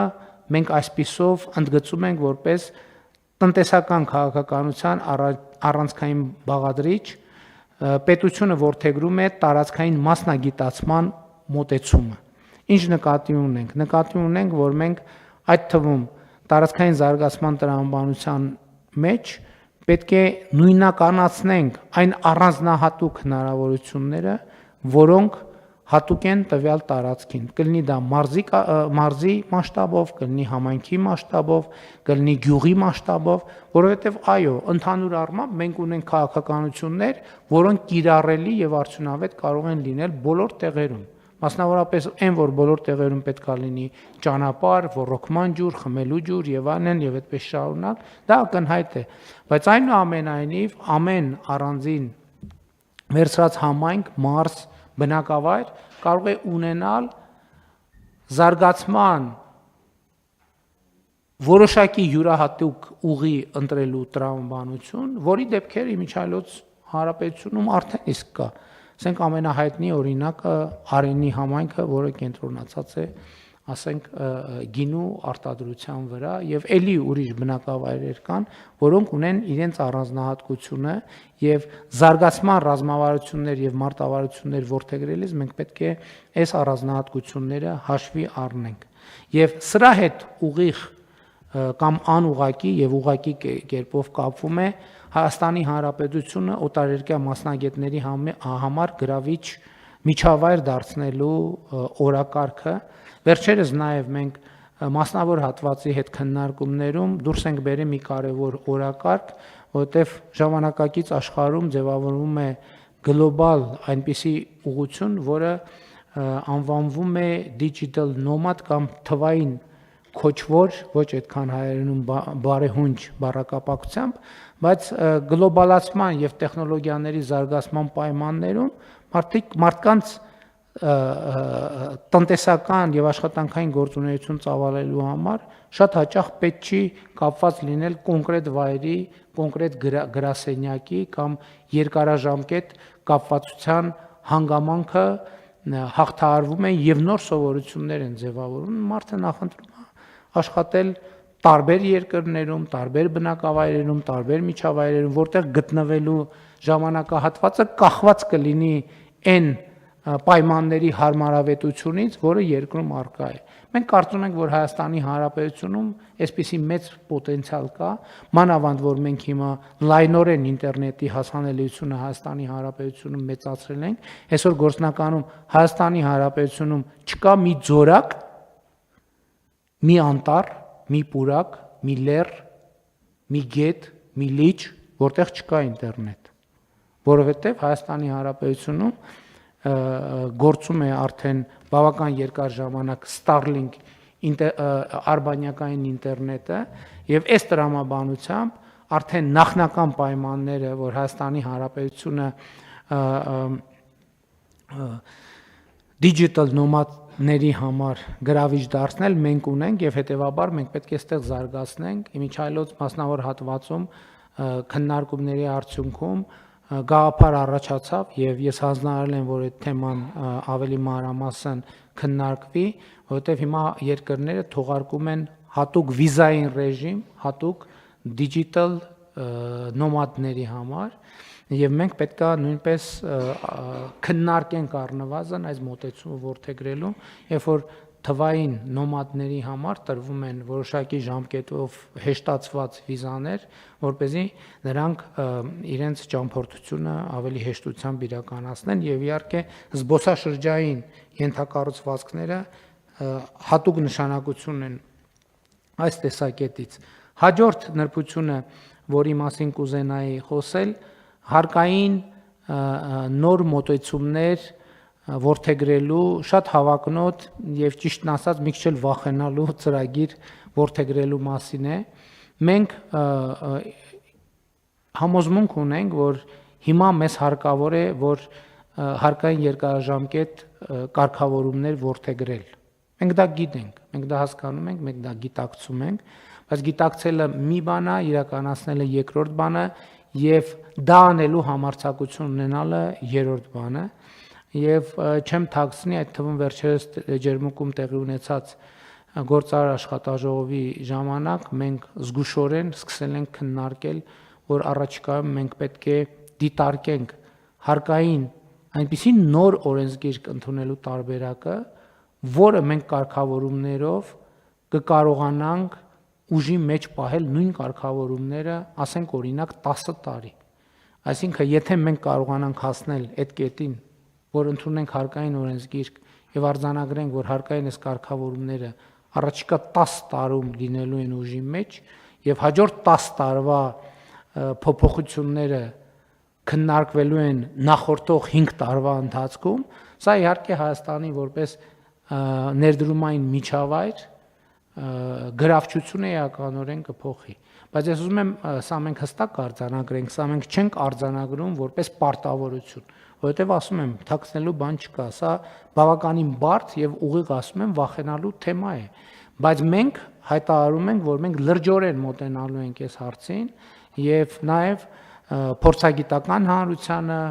մենք այսպիսով ընդգծում ենք որպես տնտեսական քաղաքականության առանցքային բաղադրիչ, պետությունը որդեգրում է տարածքային մասնագիտացման մոտեցումը։ Ինչ նկատի ունենք։ Նկատի ունենք, որ մենք այդ թվում տարածքային զարգացման տրամաբանության մեջ պետք է նույնականացնենք այն առանձնահատուկ հնարավորությունները, որոնք հատուկ են տվյալ տարածքին։ Կլինի դա մարզի մասշտաբով, կլինի համայնքի մասշտաբով, կլինի գյուղի մասշտաբով, որովհետև այո, ընդհանուր առմամբ մենք ունենք քաղաքականություններ, որոնք կիրառելի եւ արդյունավետ կարող են լինել բոլոր տեղերում։ Մասնավորապես այն, որ բոլոր տեղերում պետք է լինի ճանապարհ, ոռոգման ջուր, խմելու ջուր եւ այլն եւ այդպես շարունակ, դա ակնհայտ է, բայց այնուամենայնիվ ամեն առանձին վերցրած համայնք, մարզ, բնակավայր կարող է ունենալ զարգացման որոշակի յուրահատուկ ուղի ընտրելու տրամաբանություն, որի դեպքեր իմիջիայլոց հանրապետությունում արդեն իսկ կա։ Ասենք ամենահայտնի օրինակը Արենի համայնքը, որը կենտրոնացած է, ասենք գինու արտադրության վրա եւ ելի ուրիշ բնակավայրեր կան, որոնք ունեն իրենց առանձնահատկությունը եւ զարգացման ռազմավարություններ եւ մարտավարություններ որդեգրելիս մենք պետք է այս առանձնահատկությունները հաշվի առնենք։ Եվ սրա հետ ուղիղ կամ անուղակի եւ ուղակի կերպով կապվում է Հայաստանի Հանրապետությունը օտարերկրյա մասնագետների համար գրավիչ միջավայր դարձնելու օրակարգը։ Վերջերս նաև մենք մասնավոր հատվածի հետ քննարկումներում դուրս ենք բերել մի կարևոր օրակարգ, որտեղ ժամանակակից աշխարհում ձևավորվում է գլոբալ այնպիսի ուղղություն, որը անվանվում է digital nomad կամ թվային քոչվոր, ոչ այդքան հայերենում բարեհունչ բառակապակցությամբ, բայց գլոբալացման եւ տեխնոլոգիաների զարգացման պայմաններում մարդկանց տնտեսական եւ աշխատանքային գործունեություն ծավալելու համար շատ հաճախ պետք չի կապված լինել կոնկրետ վայրի, կոնկրետ գրասենյակի կամ երկարաժամկետ կապվածության հանգամանքը հաղթահարվում է եւ նոր սովորություններ են ձևավորվում։ Մարդը նախընտրում է աշխատել տարբեր երկրներում, տարբեր բնակավայրերում, տարբեր միջավայրերում, որտեղ գտնվելու ժամանակահատվածը կախված կլինի այն պայմանների հարմարավետությունից, որը երկրում առկա է։ Մենք կարծում ենք, որ Հայաստանի Հանրապետությունում այսպիսի մեծ պոտենցիալ կա, մանավանդ որ մենք հիմա լայնորեն ինտերնետի հասանելիությունը Հայաստանի Հանրապետությունում մեծացրել ենք, այսօր գործնականում Հայաստանի Հանրապետությունում չկա մի ձորակ, մի անտառ, մի պուրակ, մի լեռ, մի գետ, մի լիճ, որտեղ չկա ինտերնետ, որովհետև Հայաստանի Հանրապետությունում գործում է արդեն բավական երկար ժամանակ Starlink արբանյակային ինտերնետը եւ այս տրամաբանությամբ արդեն նախնական պայմանները, որ Հայաստանի Հանրապետությունը digital nomad-ների համար գրավիչ դարձնել մենք ունենք եւ հետեւաբար մենք պետք է այստեղ զարգացնենք իմիջայլոց մասնավոր հատվածում քննարկումների արդյունքում գաղափար առաջացավ եւ ես հանձնարարել եմ, որ այդ թեման ավելի մանրամասն քննարկվի, որովհետեւ հիմա երկրները թողարկում են հատուկ վիզային ռեժիմ, հատուկ digital nomad-ների համար եւ մենք պետք է նույնպես քննարկենք առնվազն այս մոտեցումը որդեգրելու, երբ որ թվային նոմադների համար տրվում են որոշակի ժամկետով հեշտացված վիզաներ, որպեսզի նրանք իրենց ճամփորդությունը ավելի հեշտությամբ իրականացնեն եւ իհարկե զբոսաշրջային ենթակառուցվածքները հատուկ նշանակություն են այս տեսակետից։ Հաջորդ նրբությունը, որի մասին կուզենայի խոսել, հարկային նոր մոտեցումներ որդեգրելու շատ հավակնոտ եւ ճիշտն ասած մի քիչ վախենալու ծրագիր որդեգրելու մասին է։ Մենք համոզմունք ունենք, որ հիմա մեզ հարկավոր է, որ հարկային երկարաժամկետ կարգավորումներ որդեգրել։ Մենք դա գիտենք, մենք դա հասկանում ենք, մենք դա գիտակցում ենք, բայց գիտակցելը մի բան է, իրականացնելը երկրորդ բան է եւ դա անելու համարձակություն ունենալը երրորդ բան է։ Եվ չեմ թաքցնի, այդ թվում վերջերս Ջերմուկում տեղի ունեցած գործարար աշխատաժողովի ժամանակ մենք զգուշորեն սկսել ենք քննարկել, որ առաջիկայում մենք պետք է դիտարկենք հարկային այնպիսի նոր օրենսգիրք ընդունելու տարբերակը, որը մենք կարգավորումներով կկարողանանք ուժի մեջ պահել նույն կարգավորումները, ասենք օրինակ 10 տարի։ Այսինքն, եթե մենք կարողանանք հասնել այդ կետին, որ ընդունենք հարկային օրենսգիրք եւ արձանագրենք, որ հարկային այս կարգավորումները առաջիկա 10 տարում լինելու են ուժի մեջ եւ հաջորդ 10 տարվա փոփոխությունները քննարկվելու են նախորդող 5 տարվա ընթացքում, սա իհարկե Հայաստանի որպես ներդրումային միջավայր գրավչությունը էականորեն կփոխի, բայց ես ուզում եմ սա մենք հստակ արձանագրենք, սա մենք չենք արձանագրում որպես պարտավորություն, որովհետև ասում եմ, թաքցնելու բան չկա, սա բավականին բարդ եւ ուղիղ ասում եմ վախենալու թեմա է, բայց մենք հայտարարում ենք, որ մենք լրջորեն մոտենալու ենք այս հարցին եւ նաեւ փորձագիտական հանրությանը,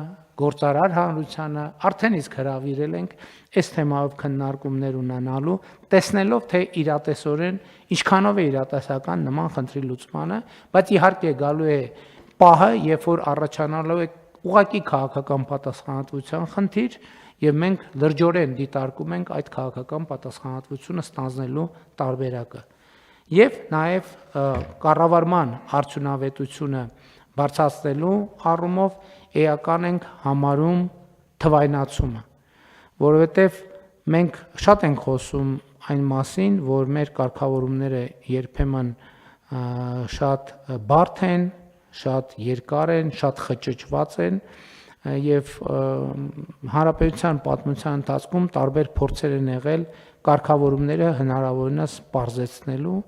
գործարար հանրությանը արդեն իսկ հրավիրել ենք այս թեմայով քննարկումներ ունենալու, տեսնելով թե իրատեսորեն ինչքանով է իրատեսական նման խնդրի լուծմանը, բայց իհարկե գալու է պահը, երբ որ առաջանալու է ուղղակի քաղաքական պատասխանատվության խնդիր, եւ մենք լրջորեն դիտարկում ենք այդ քաղաքական պատասխանատվությունը ստանձնելու տարբերակը։ Եվ նաեւ կառավարման արդյունավետությունը բարձրացնելու առումով էական ենք համարում թվայնացումը, որովհետև մենք շատ ենք խոսում այն մասին, որ մեր կարգավորումները երբեմն շատ բարդ են, շատ երկար են, շատ խճճված են եւ հանրապետության պատմության ընթացքում տարբեր փորձեր են եղել կարգավորումները հնարավորինս պարզեցնելու։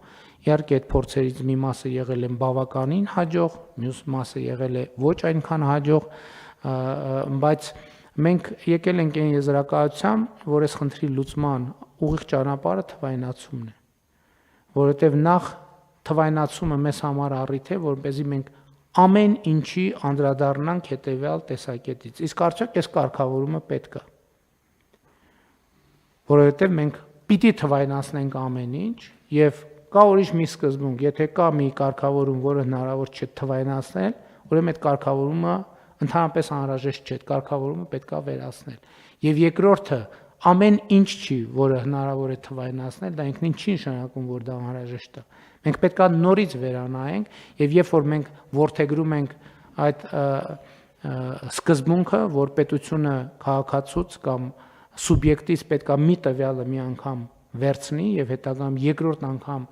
Իհարկե այդ փորձերից մի մասը եղել են բավականին հաջող, մյուս մասը եղել է ոչ այնքան հաջող, բայց մենք եկել ենք այն եզրակացությամբ, որ այս խնդրի լուծման ուղիղ ճանապարհը թվայնացումն է, որովհետև նախ թվայնացումը մեզ համար առիթ է, որպեսզի մենք ամեն ինչի անդրադառնանք հետևյալ տեսակետից։ Իսկ արդյոք այս կարգավորումը պետք է, որովհետև մենք պիտի թվայնացնենք ամեն ինչ եւ կա ուրիշ մի սկզբունք, եթե կա մի կարգավորում, որը հնարավոր չէ թվայնացնել, ուրեմն այդ կարգավորումը ընդհանրապես անհրաժեշտ չէ, այդ կարգավորումը պետք է վերացնել։ Եվ երկրորդը, ամեն ինչ չի, որը հնարավոր է թվայնացնել, դա ինքնին չի նշանակում, որ դա անհրաժեշտ է։ Մենք պետք է նորից վերանայենք, եւ երբ որ մենք որդեգրում ենք այդ սկզբունքը, որ պետությունը քաղաքացուց կամ սուբյեկտից պետք է մի տվյալը մի անգամ վերցնի եւ հետագայում երկրորդ անգամ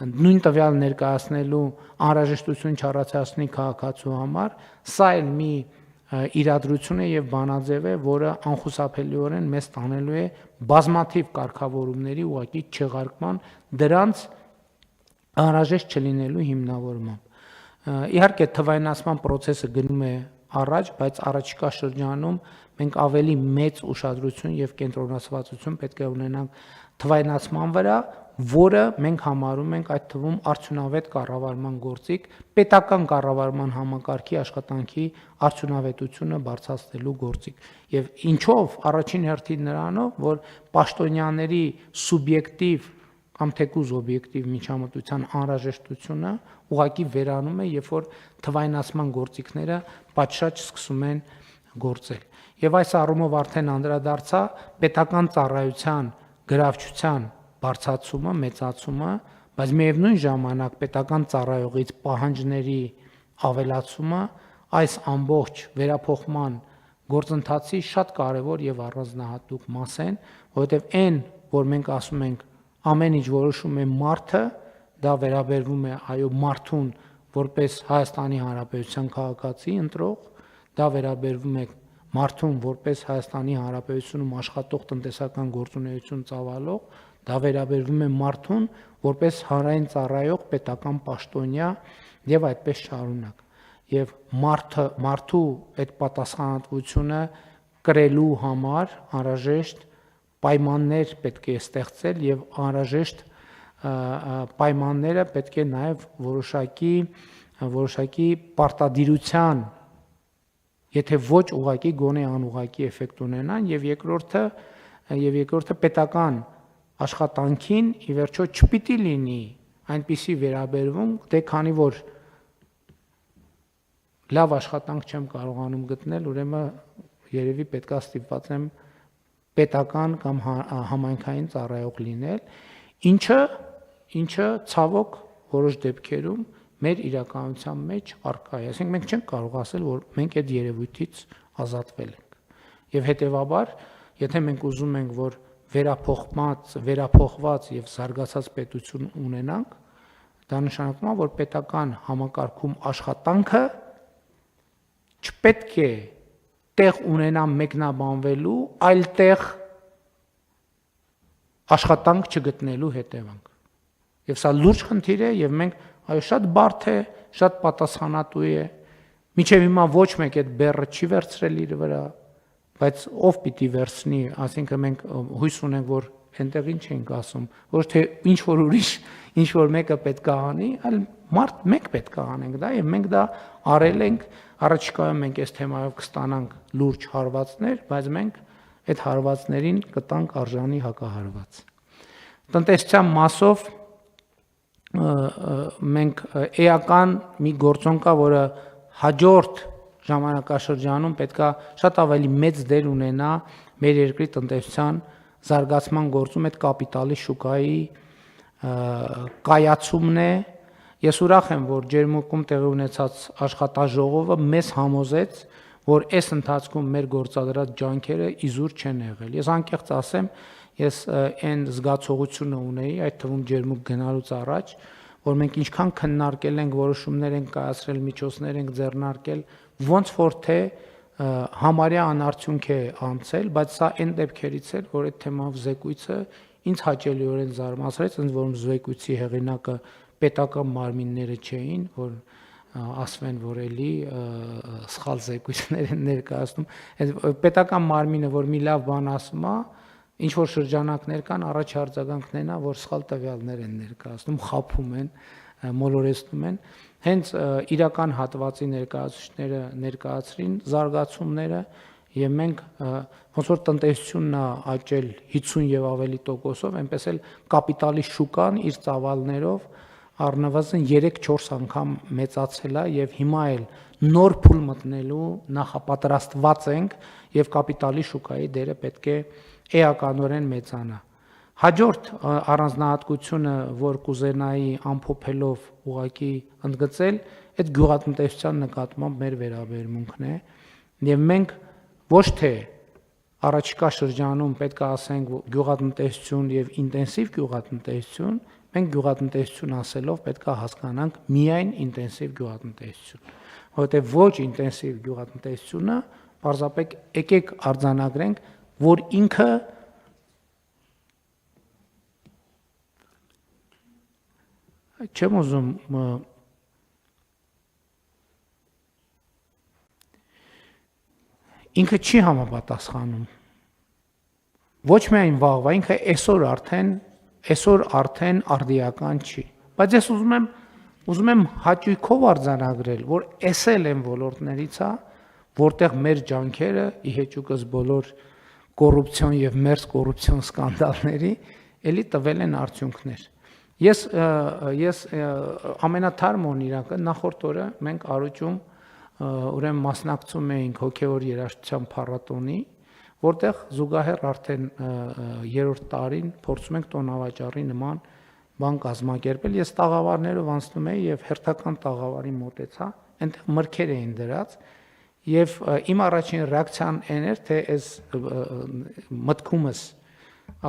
նույն տվյալ ներկայացնելու անհրաժեշտություն չառաջացնի քաղաքացու համար, սա էլ մի իրադրություն է եւ բանաձև է, որը անխուսափելիորեն մեզ տանելու է բազմաթիվ կարգավորումների ուղղակի չեղարկման, դրանց անհրաժեշտ չլինելու հիմնավորմամբ։ Իհարկե թվայնացման process-ը գնում է առաջ, բայց առաջիկա շրջանում մենք ավելի մեծ ուշադրություն եւ կենտրոնացվածություն պետք է ունենանք թվայնացման վրա, որը մենք համարում ենք այդ թվում արդյունավետ կառավարման գործիք, պետական կառավարման համակարգի աշխատանքի արդյունավետությունը բարձրացնելու գործիք։ Եվ ինչով առաջին հերթին նրանով, որ պաշտոնյաների սուբյեկտիվ կամ թեկուզ օբյեկտիվ միջամտության անհրաժեշտությունը ուղղակի վերանում է, երբ որ թվայնացման գործիքները պատշաճ սկսում են գործել։ Եվ այս առումով արդեն անդրադարձա պետական ծառայության գրավչության բարձրացումը, մեծացումը, բայց միևնույն ժամանակ պետական ծառայողից պահանջների ավելացումը այս ամբողջ վերափոխման գործընթացի շատ կարևոր եւ առանձնահատուկ մաս են, որովհետեւ այն, որ մենք ասում ենք ամեն ինչ որոշում է մարդը, դա վերաբերվում է այո մարդուն որպես Հայաստանի Հանրապետության քաղաքացի ընտրող, դա վերաբերվում է մարդուն որպես Հայաստանի Հանրապետությունում աշխատող տնտեսական գործունեություն ծավալող, դա վերաբերվում է մարդուն որպես հանրային ծառայող պետական պաշտոնյա եւ այդպես շարունակ։ Եվ մարդու այդ պատասխանատվությունը կրելու համար անհրաժեշտ պայմաններ պետք է ստեղծել եւ անհրաժեշտ պայմանները պետք է նաեւ որոշակի պարտադիրության, եթե ոչ ուղղակի գոնե անուղղակի էֆեկտ ունենան եւ երկրորդը պետական աշխատանքին ի վերջո չպիտի լինի այնպիսի վերաբերվում, դե քանի որ լավ աշխատանք չեմ կարողանում գտնել, ուրեմն երևի պետքա ստիպված եմ պետական կամ համայնքային ծառայող լինել, ինչը ցավոք որոշ դեպքերում մեր իրականության մեջ առկա է։ Այսինքն մենք չենք կարող ասել, որ մենք այդ երևույթից ազատվել ենք։ Եվ հետեւաբար, եթե մենք ուզում ենք, որ վերափոխված եւ զարգացած պետություն ունենանք, դա նշանակում է, որ պետական համակարգում աշխատանքը չպետք է տեղ ունենա մեկնաբանվելու, այլ տեղ աշխատանք չգտնելու հետևանք։ Եվ սա լուրջ խնդիր է եւ մենք այո շատ բարդ է, շատ պատասխանատու է։ Մինչեւ հիմա ոչ մեկ այդ բեռը չի վերցրել իր վրա, բայց ով պիտի վերցնի, ասինքն մենք հույս ունենք, որ այնտեղ ինչ ենք ասում, ոչ թե ինչ որ ուրիշ, ինչ որ մեկը պետք է անի, այլ մենք պետք է անենք դա եւ մենք դա արել ենք, առաջիկայում մենք այս թեմայով կստանանք լուրջ հարվածներ, բայց մենք այդ հարվածներին կտանք արժանի հակահարված։ Տնտեսության մասով մենք էական մի գործոն կա, որը հաջորդ ժամանակաշրջանում պետքա շատ ավելի մեծ դեր ունենա մեր երկրի տնտեսության զարգացման գործում այդ կապիտալի շուկայի կայացումն է։ Ես ուրախ եմ, որ Ջերմուկում տեղի ունեցած աշխատաժողովը մեզ համոզեց, որ այս ընթացքում մեր գործադրած ջանքերը իզուր չեն եղել։ Ես անկեղծ ասեմ, ես այն զգացողությունը ունեի, այդ թվում Ջերմուկ գնալուց առաջ, որ մենք ինչքան քննարկել ենք, որոշումներ ենք կայացրել, միջոցներ ենք ձեռնարկել, ոնց որ թե համարյա անարդյունք է անցել, բայց սա այն դեպքերից էր, որ այդ թեմայով զեկույցը ինձ հաճելիորեն զարմացրեց, ընդ որում զեկույցի հեղինակը պետական մարմինները չէին, որ ասվեն, որ էլի սխալ զեկույցներ են ներկայացնում։ Պետական մարմինը, որ մի լավ բան ասում է, ինչ որ շրջանակներ կան, առաջ արձագանքն են, որ սխալ տվյալներ են ներկայացնում, խաբում են, մոլորեցնում են։ Հենց իրական հատվածի ներկայացուցիչները ներկայացրին զարգացումները եւ մենք ոնց որ տնտեսությունն է աճել 50 եւ ավելի տոկոսով, այնպես էլ կապիտալի շուկան իր ծավալներով առնվազն 3-4 անգամ մեծացել է եւ հիմա էլ նոր փուլ մտնելու նախապատրաստված ենք եւ կապիտալի շուկայի դերը պետք է էականորեն մեծանա։ Հաջորդ առանձնահատկությունը, որ կուզենայի ամփոփելով ուղղակի ընդգծել, այդ գյուղատնտեսության նկատմամբ մեր վերաբերմունքն է եւ մենք ոչ թե առաջիկա շրջանում պետք է ասենք գյուղատնտեսություն եւ ինտենսիվ գյուղատնտեսություն, մենք գյուղատնտեսություն ասելով պետք է հասկանանք միայն ինտենսիվ գյուղատնտեսություն, որովհետեւ ոչ ինտենսիվ գյուղատնտեսությունը պարզապես եկեք արձանագրենք, որ ինքը չեմ ուզում ինքը չի համապատասխանում ոչ միայն վաղվա, ինքը այսօր արդեն արդիական չի, բայց ես ուզում եմ հաճույքով արձանագրել, որ էսել են ոլորտներից է, որտեղ մեր ջանքերը ի հեճուկս բոլոր կոռուպցիոն եւ մերձ կոռուպցիոն սկանդալների էլի տվել են արդյունքներ։ Ես ամենաթարմ օրինակը նախորդ օրը մենք Արուճում ուրեմն մասնակցում էինք հոգևոր երաժշտության փառատոնի, որտեղ զուգահեռ արդեն 3-րդ տարին փորձում ենք տոնավաճառի նման բան կազմակերպել։ Ես տաղավարներով անցնում էի եւ հերթական տաղավարի մոտեցա, այնտեղ մրգեր էին դրած եւ իմ առաջին ռեակցիան այն էր, թե այս մտքումս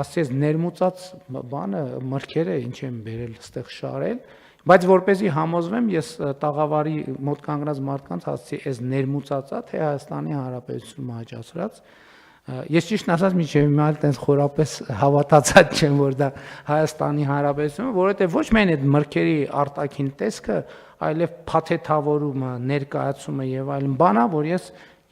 ասես ներմուծած բանը մրգերը ինչ են բերել այստեղ շարել, բայց որպեսզի համոզվեմ, ես տաղավարի մոտ կանգնած մարդկանց հասցի այս ներմուծածա, թե Հայաստանի Հանրապետությունը հաջացրած։ Ես ճիշտ ասած միջև հիմա այդպես խորապես հավատացած չեմ, որ դա Հայաստանի Հանրապետությունը, որովհետև ոչ միայն այդ մրգերի արտաքին տեսքը, այլև փաթեթավորումը, ներկայացումը եւ այլն բանա, որ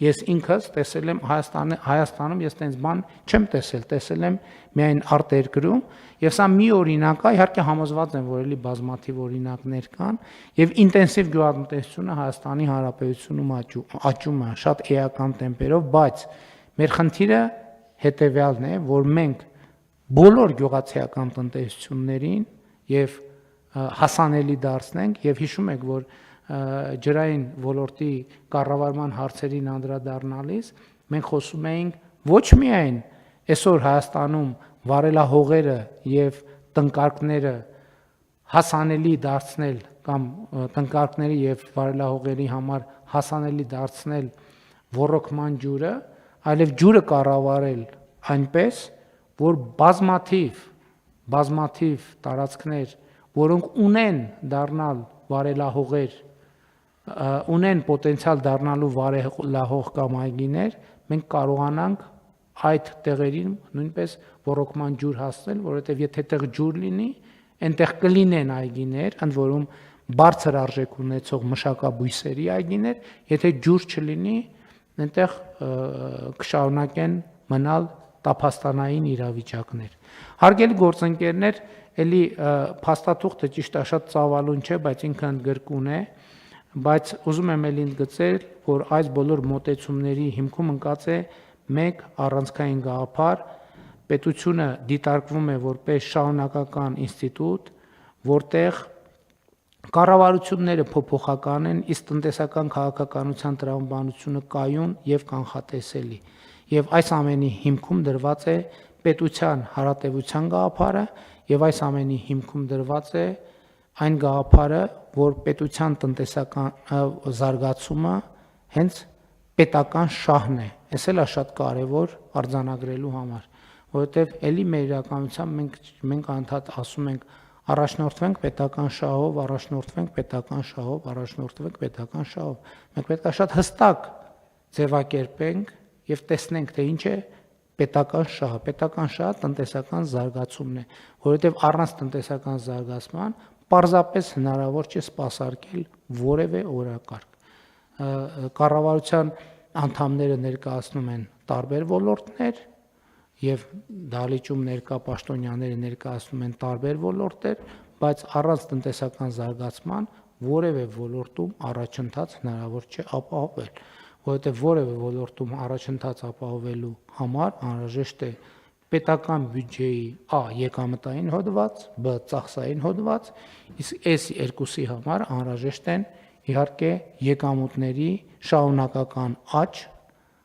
ես ինքս տեսել եմ Հայաստանում ես տենց բան չեմ տեսել եմ միայն արտերկրում եւ սա մի օրինակ է, իհարկե համոզված եմ, որ էլի բազմաթիվ օրինակներ կան եւ ինտենսիվ գյուղատնտեսությունը Հայաստանի Հանրապետությունում աճում է շատ էական տեմպերով, բայց մեր խնդիրը հետեւյալն է, որ մենք բոլոր գյուղացիական տնտեսություններին եւ հասանելի դարձնենք եւ հիշում եք, որ ջրային ոլորտի կառավարման հարցերին անդրադառնալիս մենք խոսում էինք ոչ միայն այսօր Հայաստանում վարելահողերը եւ տնկարկները հասանելի դարձնել կամ տնկարկների եւ վարելահողերի համար հասանելի դարձնել ոռոգման ջուրը, այլև ջուրը կառավարել այնպես, որ բազմաթիվ տարածքներ, որոնք ունեն դառնալ վարելահողեր, ունեն պոտենցիալ դառնալու վարելահող կամ այգիներ, մենք կարողանանք այդ տեղերին նույնպես ոռոգման ջուր հասնել, որովհետև եթե տեղ ջուր լինի, այնտեղ կլինեն այգիներ, ընդ որում բարձր արժեք ունեցող մշակաբույսերի այգիներ, եթե ջուր չլինի, այնտեղ կշարունակեն մնալ տափաստանային իրավիճակներ։ Հարգելի գործընկերներ, էլի փաստաթուղթը ճիշտ է շատ ծավալուն չէ, բայց ինքը ընդգրկուն է, բայց ուզում եմ էլի ընդգծել, որ այս բոլոր մոտեցումների հիմքում ընկած է մեկ առանցքային գաղափար, պետությունը դիտարկվում է որպես շարունակական ինստիտուտ, որտեղ կառավարությունները փոփոխական են, իսկ տնտեսական քաղաքականության տրամաբանությունը կայուն եւ կանխատեսելի։ Եվ այս ամենի հիմքում դրված է պետության հարատևության գաղափարը եւ այս ամենի հիմքում դրված է այն գաղափարը, որ պետության տնտեսական զարգացումը հենց պետական շահն է։ Այս էլ է շատ կարևոր արձանագրելու համար, որովհետեւ էլի մեր իրականությամբ մենք անդադ ասում ենք առաջնորդվենք պետական շահով, առաջնորդվենք պետական շահով, առաջնորդվենք պետական շահով։ Մենք պետք է շատ հստակ ձևակերպենք եւ տեսնենք, թե ինչ է պետական շահը։ Պետական շահը տնտեսական զարգացումն է, որովհետեւ առանց տնտեսական զարգացման պարզապես հնարավոր չէ սպասարկել որևէ օրակարգ։ Կառավարության անդամները ներկայացնում են տարբեր ոլորտներ եւ դահլիճում ներկա պաշտոնյաները ներկայացնում են տարբեր ոլորտներ, բայց առանց տնտեսական զարգացման որևէ ոլորտում առաջընթաց հնարավոր չէ ապահովել, որովհետեւ որևէ ոլորտում առաջընթաց ապահովելու համար անհրաժեշտ է պետական բյուջեի a եկամտային հոդված, b ծախսային հոդված, իսկ այս երկուսի համար անհրաժեշտ են իհարկե եկամուտների շարունակական աճ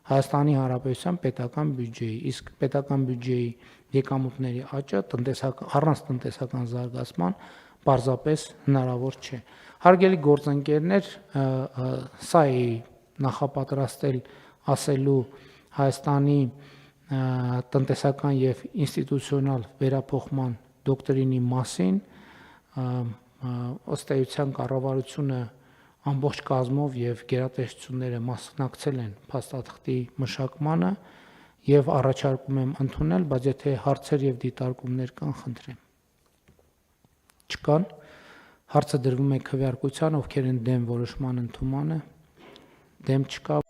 Հայաստանի Հանրապետության պետական բյուջեի, իսկ պետական բյուջեի եկամուտների աճը առանց տնտեսական զարգացման պարզապես հնարավոր չէ։ Հարգելի գործընկերներ, սա է նախապատրաստել ասելու Հայաստանի տնտեսական եւ ինստիտուցիոնալ վերափոխման դոկտրինի մասին, ըստ էության կառավարությունը ամբողջ կազմով եւ գերատեսչությունները մասնակցել են փաստաթղթի մշակմանը եւ առաջարկում եմ ընդունել, բայց եթե հարցեր եւ դիտարկումներ կան, խնդրեմ։ Չկան, հարցը դրվում է քվեարկության, ովքեր են դեմ որոշման ընդունմանը, դեմ չկա,